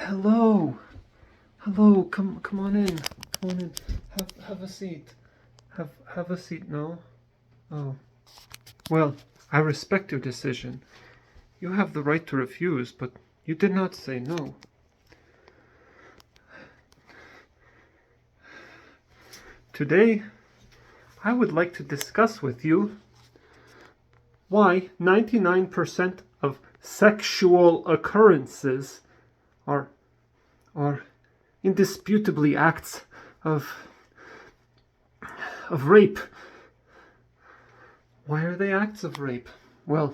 Hello. Hello. Come on in. Come on in. Have a seat. Have a seat. No. Oh. Well, I respect your decision. You have the right to refuse, but you did not say no. Today, I would like to discuss with you why 99% of sexual occurrences are indisputably acts of rape. Why are they acts of rape? Well,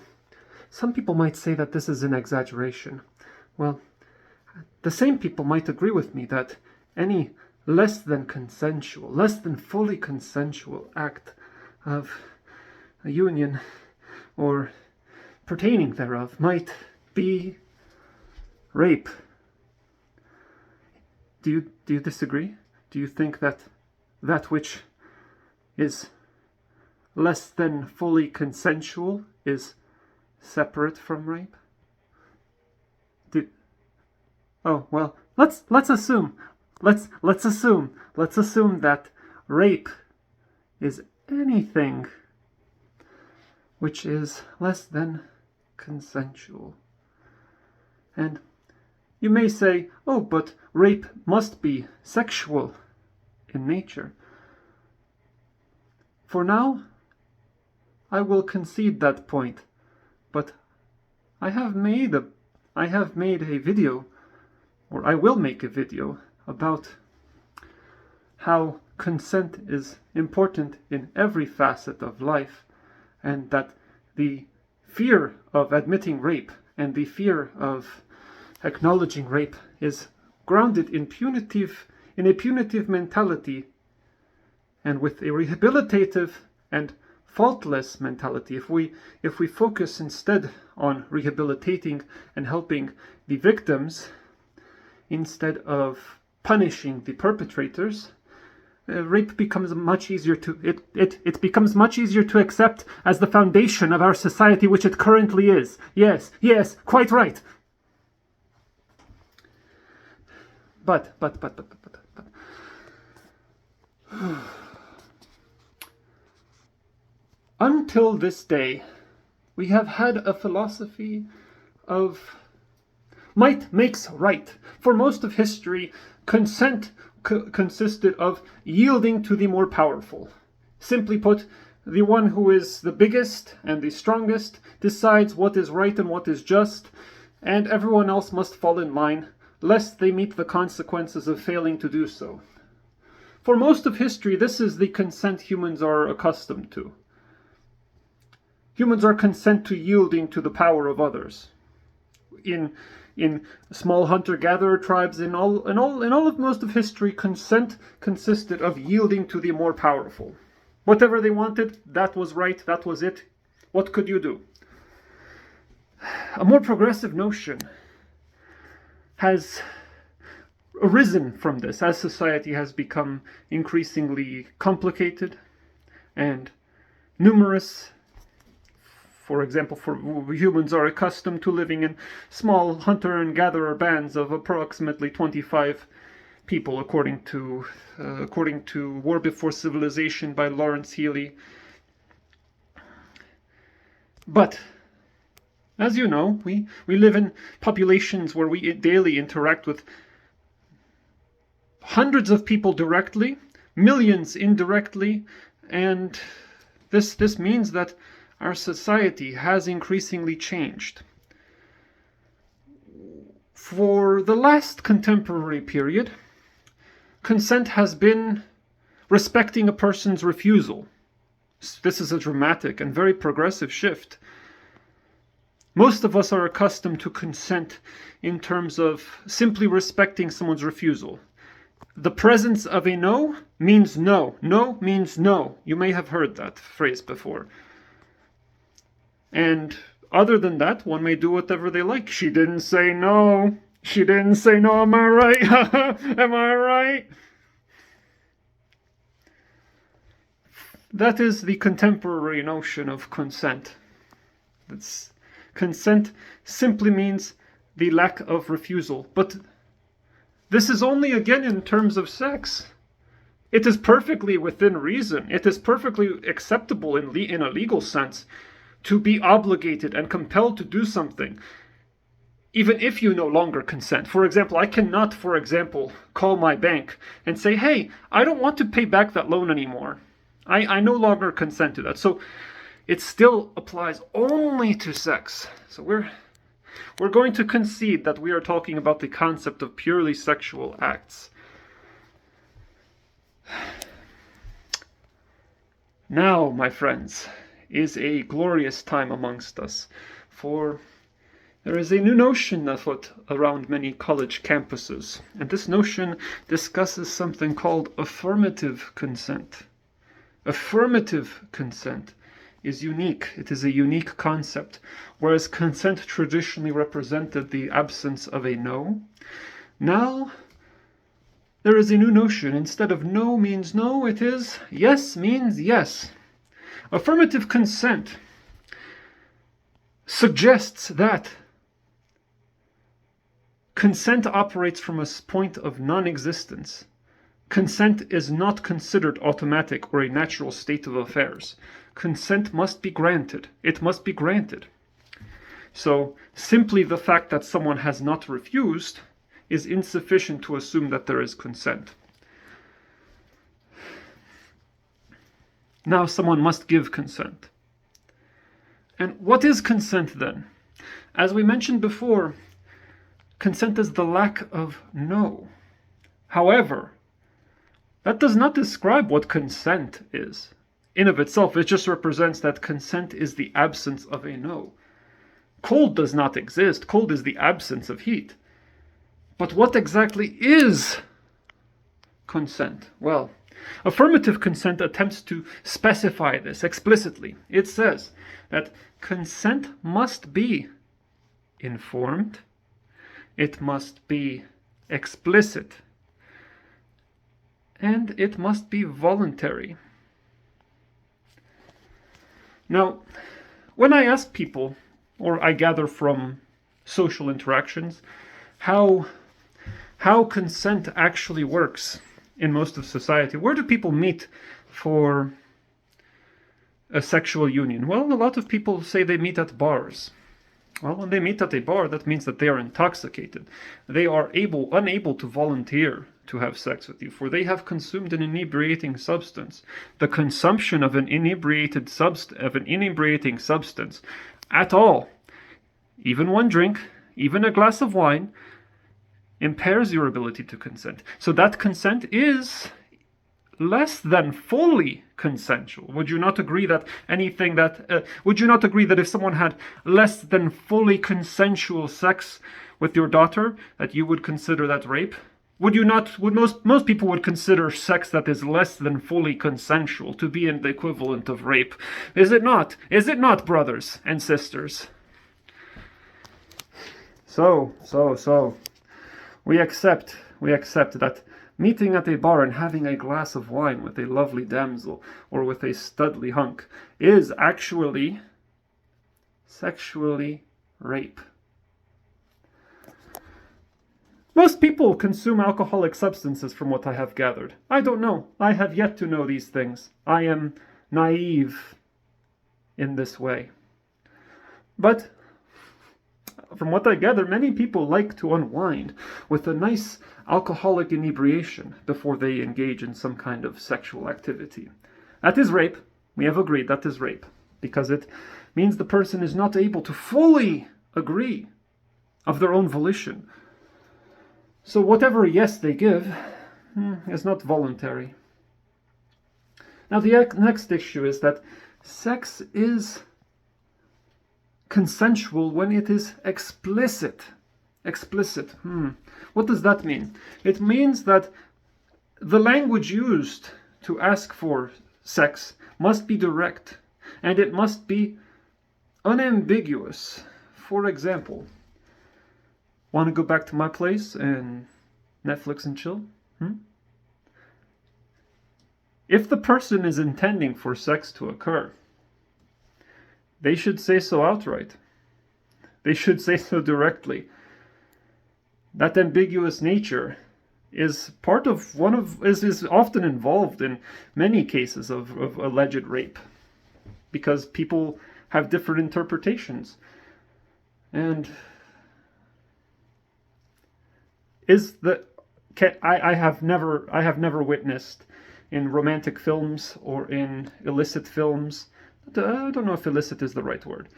some people might say that this is an exaggeration. Well, the same people might agree with me that any less than fully consensual act of a union or pertaining thereof might be rape. Do you disagree? Do you think that which is less than fully consensual is separate from rape? Oh, well, let's assume that rape is anything which is less than consensual. And you may say, oh, but rape must be sexual in nature. For now, I will concede that point, but I have made a video, or I will make a video, about how consent is important in every facet of life, and that the fear of admitting rape and the fear of acknowledging rape is grounded in a punitive mentality, and with a rehabilitative and faultless mentality. If we focus instead on rehabilitating and helping the victims instead of punishing the perpetrators, rape becomes much easier it becomes much easier to accept as the foundation of our society, which it currently is. Yes, quite right. But until this day, we have had a philosophy of might makes right. For most of history, consent consisted of yielding to the more powerful. Simply put, the one who is the biggest and the strongest decides what is right and what is just, and everyone else must fall in line, lest they meet the consequences of failing to do so. For most of history, this is the consent humans are accustomed to. Humans are content to yielding to the power of others. In small hunter-gatherer tribes, in all of most of history, consent consisted of yielding to the more powerful. Whatever they wanted, that was right, that was it. What could you do? A more progressive notion has arisen from this as society has become increasingly complicated and numerous. For example, humans are accustomed to living in small hunter and gatherer bands of approximately 25 people, according to War Before Civilization by Lawrence Healy. But as you know, we live in populations where we daily interact with hundreds of people directly, millions indirectly, and this means that our society has increasingly changed. For the last contemporary period, consent has been respecting a person's refusal. This is a dramatic and very progressive shift. Most of us are accustomed to consent in terms of simply respecting someone's refusal. The presence of a no means no. No means no. You may have heard that phrase before. And other than that, one may do whatever they like. She didn't say no. She didn't say no. Am I right? Am I right? That is the contemporary notion of consent. Consent simply means the lack of refusal. But This is only again in terms of sex. It is perfectly within reason. It is perfectly acceptable in a legal sense to be obligated and compelled to do something, even if you no longer consent. For example, I cannot, for example, call my bank and say, hey, I don't want to pay back that loan anymore. I no longer consent to that. So it still applies only to sex. So we're going to concede that we are talking about the concept of purely sexual acts. Now, my friends, is a glorious time amongst us, for there is a new notion afoot around many college campuses, and this notion discusses something called affirmative consent. Affirmative consent is unique. It is a unique concept. Whereas consent traditionally represented the absence of a no, now there is a new notion. Instead of no means no, it is yes means yes. Affirmative consent suggests that consent operates from a point of non-existence. Consent is not considered automatic or a natural state of affairs. Consent must be granted. It must be granted. So simply the fact that someone has not refused is insufficient to assume that there is consent. Now someone must give consent. And what is consent then? As we mentioned before, consent is the lack of no. However, that does not describe what consent is. In of itself, it just represents that consent is the absence of a no. Cold does not exist. Cold is the absence of heat. But what exactly is consent? Well, affirmative consent attempts to specify this explicitly. It says that consent must be informed, it must be explicit, and it must be voluntary. Now, when I ask people, or I gather from social interactions, how consent actually works in most of society, where do people meet for a sexual union? Well, a lot of people say they meet at bars. Well, when they meet at a bar, that means that they are intoxicated. They are unable to volunteer to have sex with you, for they have consumed an inebriating substance. The consumption of an inebriating substance at all, even one drink, even a glass of wine, impairs your ability to consent. So that consent is less than fully consensual. Would you not agree that would you not agree that if someone had less than fully consensual sex with your daughter, that you would consider that rape? Would you not? Would most people would consider sex that is less than fully consensual to be in the equivalent of rape? Is it not? Is it not, brothers and sisters? So we accept that meeting at a bar and having a glass of wine with a lovely damsel or with a studly hunk is actually sexually rape. Most people consume alcoholic substances from what I have gathered. I don't know. I have yet to know these things. I am naive in this way. But from what I gather, many people like to unwind with a nice alcoholic inebriation before they engage in some kind of sexual activity. That is rape. We have agreed that is rape, because it means the person is not able to fully agree of their own volition. So whatever yes they give is not voluntary. Now the next issue is that sex is consensual when it is explicit. Explicit. What does that mean? It means that the language used to ask for sex must be direct, and it must be unambiguous. For example, want to go back to my place and Netflix and chill? If the person is intending for sex to occur, they should say so outright. They should say so directly. That ambiguous nature is part of is often involved in many cases of alleged rape, because people have different interpretations. And I have never witnessed in romantic films or in illicit films. I don't know if illicit is the right word.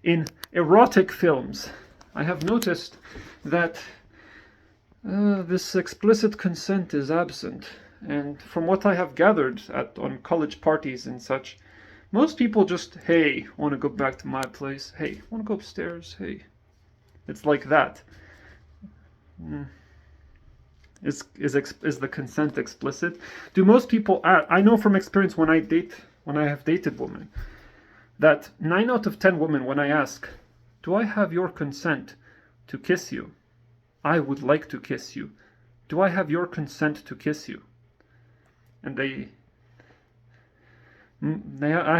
In erotic films, I have noticed that this explicit consent is absent. And from what I have gathered on college parties and such, most people just, hey, want to go back to my place? Hey, want to go upstairs? Hey. It's like that. Is the consent explicit? Do most people? I know from experience when I have dated women, that 9 out of 10 women, when I ask, "Do I have your consent to kiss you? I would like to kiss you. Do I have your consent to kiss you?" And I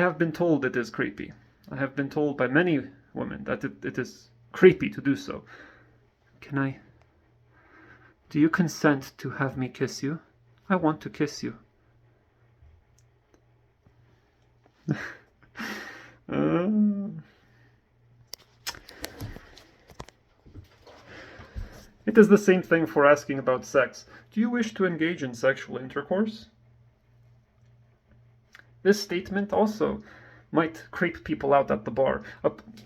have been told it is creepy. I have been told by many women that it is creepy to do so. Do you consent to have me kiss you? I want to kiss you. It is the same thing for asking about sex. Do you wish to engage in sexual intercourse? This statement also might creep people out at the bar.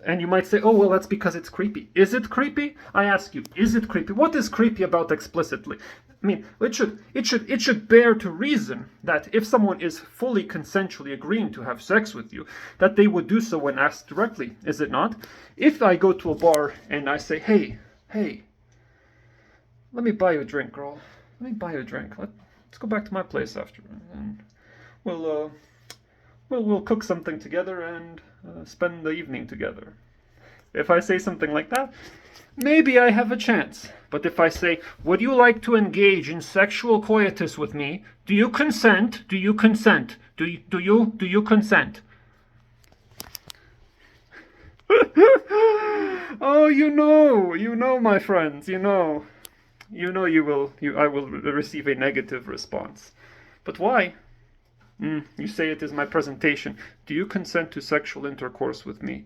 And you might say, oh, well, that's because it's creepy. Is it creepy? I ask you, is it creepy? What is creepy about explicitly? I mean, it should bear to reason that if someone is fully consensually agreeing to have sex with you, that they would do so when asked directly, is it not? If I go to a bar and I say, hey, let me buy you a drink, girl. Let me buy you a drink. Let's go back to my place after, and we'll cook something together and spend the evening together. If I say something like that, maybe I have a chance. But if I say, would you like to engage in sexual coitus with me? Do you consent? Do you consent? Do you consent? Oh, you know, my friends, I will receive a negative response. But why? You say it is my presentation. Do you consent to sexual intercourse with me?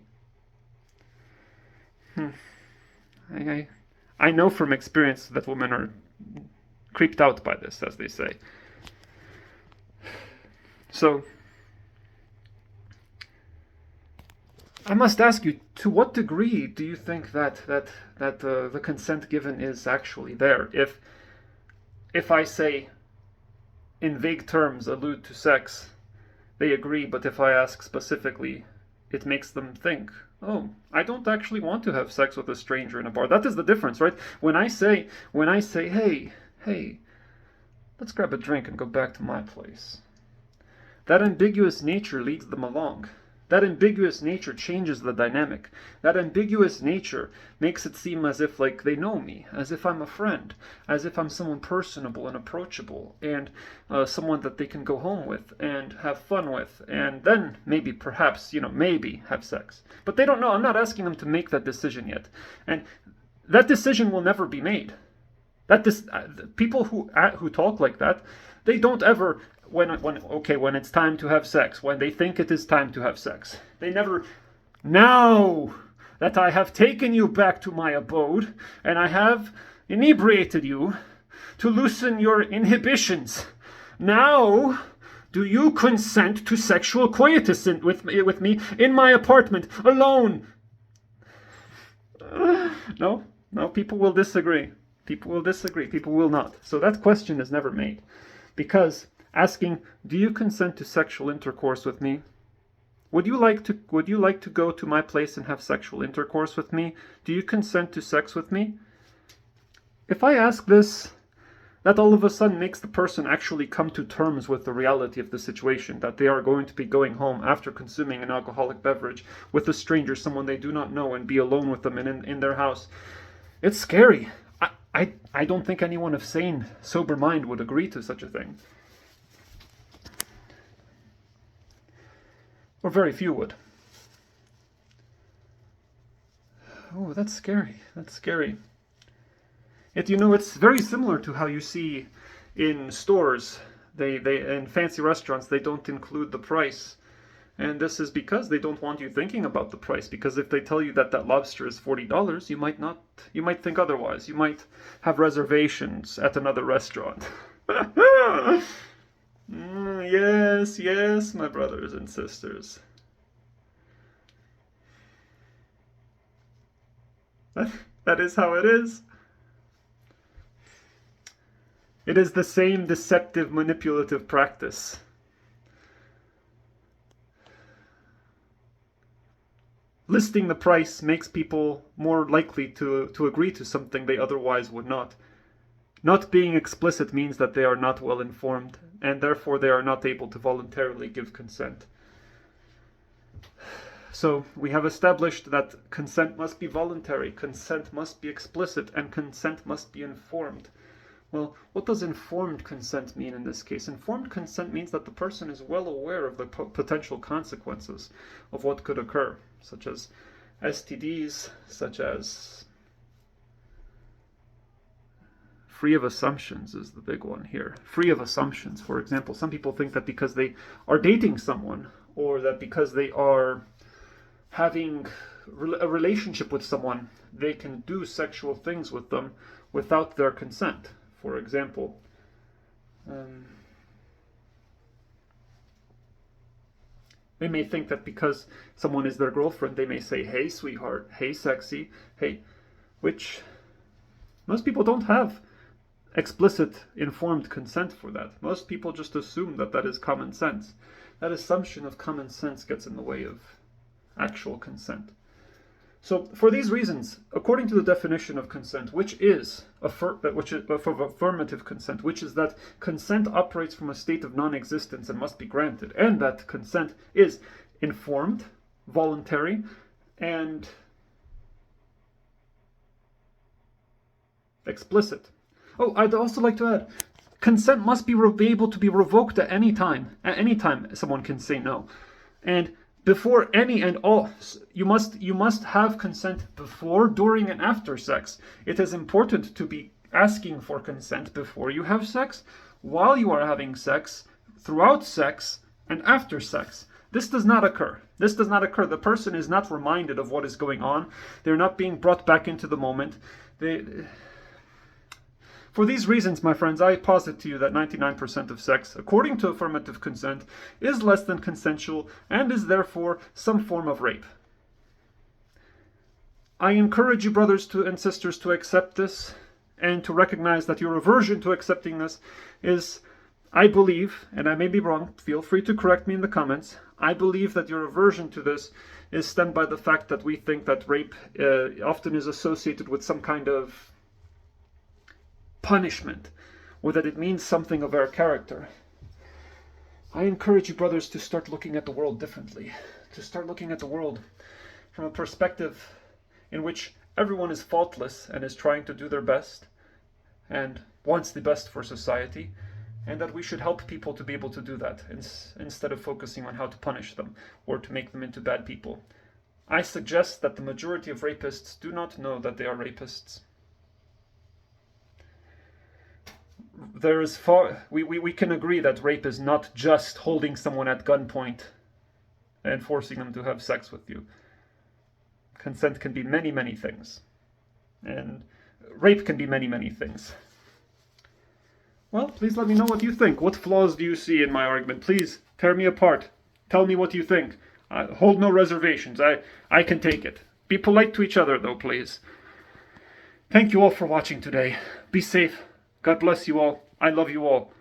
I know from experience that women are creeped out by this, as they say. So, I must ask you, to what degree do you think that the consent given is actually there? If I say, in vague terms, allude to sex, they agree, but if I ask specifically, it makes them think, oh, I don't actually want to have sex with a stranger in a bar. That is the difference, right? When I say, hey, let's grab a drink and go back to my place, that ambiguous nature leads them along. That ambiguous nature changes the dynamic. That ambiguous nature makes it seem as if like they know me, as if I'm a friend, as if I'm someone personable and approachable, and someone that they can go home with and have fun with, and then maybe, perhaps, maybe have sex. But they don't know. I'm not asking them to make that decision yet. And that decision will never be made. People who talk like that, they don't ever, when it's time to have sex, when they think it is time to have sex, they never, now that I have taken you back to my abode and I have inebriated you to loosen your inhibitions, now do you consent to sexual coitus with me in my apartment alone? No, people will disagree. People will not. So that question is never made. Because asking, do you consent to sexual intercourse with me? Would you like to go to my place and have sexual intercourse with me? Do you consent to sex with me? If I ask this, that all of a sudden makes the person actually come to terms with the reality of the situation, that they are going to be going home after consuming an alcoholic beverage with a stranger, someone they do not know, and be alone with them in their house. It's scary. I don't think anyone of sane, sober mind would agree to such a thing. Or very few would. Oh, that's scary. That's scary. It's very similar to how you see in stores. They in fancy restaurants, they don't include the price. And this is because they don't want you thinking about the price. Because if they tell you that that lobster is $40, you might think otherwise. You might have reservations at another restaurant. Yes, yes, my brothers and sisters. That is how it is. It is the same deceptive, manipulative practice. Listing the price makes people more likely to agree to something they otherwise would not. Not being explicit means that they are not well informed, and therefore they are not able to voluntarily give consent. So we have established that consent must be voluntary, consent must be explicit, and consent must be informed. Well, what does informed consent mean in this case? Informed consent means that the person is well aware of the potential consequences of what could occur, such as STDs, such as free of assumptions is the big one here. Free of assumptions, for example. Some people think that because they are dating someone, or that because they are having a relationship with someone, they can do sexual things with them without their consent. For example, they may think that because someone is their girlfriend, they may say, "Hey, sweetheart," "Hey, sexy," "Hey," which most people don't have explicit, informed consent for that. Most people just assume that that is common sense. That assumption of common sense gets in the way of actual consent. So, for these reasons, according to the definition of consent, which is affirmative consent, which is that consent operates from a state of non-existence and must be granted, and that consent is informed, voluntary, and explicit. Oh, I'd also like to add, consent must be able to be revoked at any time. At any time, someone can say no, and before any and all, you must have consent before, during, and after sex. It is important to be asking for consent before you have sex, while you are having sex, throughout sex, and after sex. This does not occur. This does not occur. The person is not reminded of what is going on. They're not being brought back into the moment. For these reasons, my friends, I posit to you that 99% of sex, according to affirmative consent, is less than consensual and is therefore some form of rape. I encourage you, brothers and sisters, to accept this and to recognize that your aversion to accepting this is, I believe, and I may be wrong, feel free to correct me in the comments, I believe that your aversion to this is stemmed by the fact that we think that rape often is associated with some kind of punishment, or that it means something of our character. I encourage you, brothers, to start looking at the world differently, to start looking at the world from a perspective in which everyone is faultless and is trying to do their best and wants the best for society, and that we should help people to be able to do that instead of focusing on how to punish them or to make them into bad people. I suggest that the majority of rapists do not know that they are rapists. We can agree that rape is not just holding someone at gunpoint and forcing them to have sex with you. Consent can be many, many things. And rape can be many, many things. Well, please let me know what you think. What flaws do you see in my argument? Please tear me apart. Tell me what you think. Hold no reservations. I can take it. Be polite to each other, though, please. Thank you all for watching today. Be safe. God bless you all. I love you all.